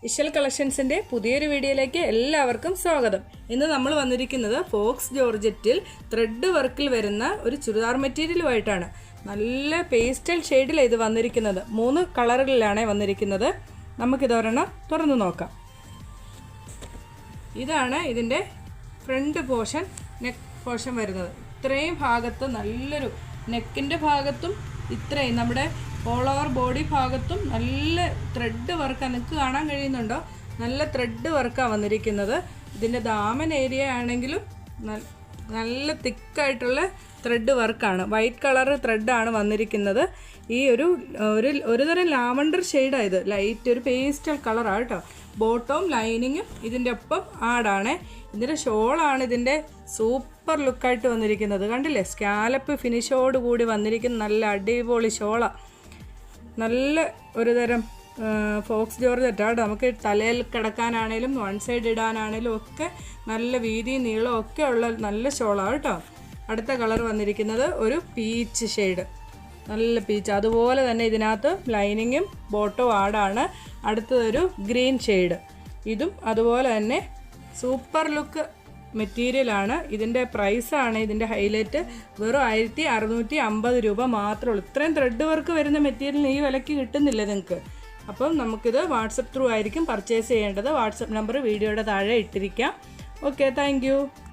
ഇഷൽ കളക്ഷൻസിൻ്റെ പുതിയൊരു വീഡിയോയിലേക്ക് എല്ലാവർക്കും സ്വാഗതം. ഇന്ന് നമ്മൾ വന്നിരിക്കുന്നത് ഫോക്സ് ജോർജറ്റിൽ ത്രെഡ് വർക്കിൽ വരുന്ന ഒരു ചുരിദാർ മെറ്റീരിയലുമായിട്ടാണ്. നല്ല പേസ്റ്റൽ ഷെയ്ഡിലാണ് ഇത് വന്നിരിക്കുന്നത്. 3 കളറുകളിലാണ് വന്നിരിക്കുന്നത്. നമുക്കിതൊരെണ്ണം തുറന്നു നോക്കാം. ഇതാണ് ഇതിൻ്റെ ഫ്രണ്ട് പോർഷൻ, നെക്ക് പോർഷൻ വരുന്നത്. ഇത്രയും ഭാഗത്ത് നല്ലൊരു നെക്കിൻ്റെ ഭാഗത്തും ഇത്രയും നമ്മുടെ ഓൾ ഓവർ ബോഡി ഭാഗത്തും നല്ല ത്രെഡ് വർക്കാണ്. നിങ്ങൾക്ക് കാണാൻ കഴിയുന്നുണ്ടോ? നല്ല ത്രെഡ് വർക്കാണ് വന്നിരിക്കുന്നത്. ഇതിൻ്റെ ദാമൻ ഏരിയ ആണെങ്കിലും നല്ല തിക്കായിട്ടുള്ള ത്രെഡ് വർക്കാണ്. വൈറ്റ് കളർ ത്രെഡാണ് വന്നിരിക്കുന്നത്. ഈ ഒരു തരം ലാവണ്ടർ ഷെയ്ഡാണ് ഇത്. ലൈറ്റ് ഒരു പേസ്റ്റൽ കളറാണ് കേട്ടോ. ബോട്ടവും ലൈനിങ്ങും ഇതിൻ്റെ ഒപ്പം ആടാണ്. ഇതിൻ്റെ ഷോളാണ് ഇതിൻ്റെ സൂപ്പർ ലുക്കായിട്ട് വന്നിരിക്കുന്നത്. കണ്ടില്ലേ? സ്കാലപ്പ് ഫിനിഷോട് കൂടി വന്നിരിക്കുന്ന നല്ല അടിപൊളി ഷോളാണ്. നല്ല ഒരു തരം ഫോക്സ് ജോർജറ്റാണ്. നമുക്ക് തലയിൽ കിടക്കാനാണേലും വൺ സൈഡ് ഇടാനാണേലും ഒക്കെ നല്ല വീതി നീളം ഒക്കെ ഉള്ള നല്ല ഷോളാണ് കേട്ടോ. അടുത്ത കളർ വന്നിരിക്കുന്നത് ഒരു പീച്ച് ഷെയ്ഡ്, നല്ല പീച്ച്. അതുപോലെ തന്നെ ഇതിനകത്ത് ലൈനിങ്ങും ബോട്ടവും ആടാണ്. അടുത്തതൊരു ഗ്രീൻ ഷെയ്ഡ്, ഇതും അതുപോലെ തന്നെ സൂപ്പർ ലുക്ക് മെറ്റീരിയലാണ്. ഇതിൻ്റെ പ്രൈസാണ് ഇതിൻ്റെ ഹൈലൈറ്റ്. വെറും 1650 രൂപ മാത്രമേ ഉള്ളൂ. ഇത്രയും ത്രെഡ് വർക്ക് വരുന്ന മെറ്റീരിയൽ ഈ വിലയ്ക്ക് കിട്ടുന്നില്ല നിങ്ങൾക്ക്. അപ്പം നമുക്കിത് വാട്സപ്പ് ത്രൂ ആയിരിക്കും പർച്ചേസ് ചെയ്യേണ്ടത്. വാട്സപ്പ് നമ്പർ വീഡിയോയുടെ താഴെ ഇട്ടിരിക്കാം. Okay, thank you.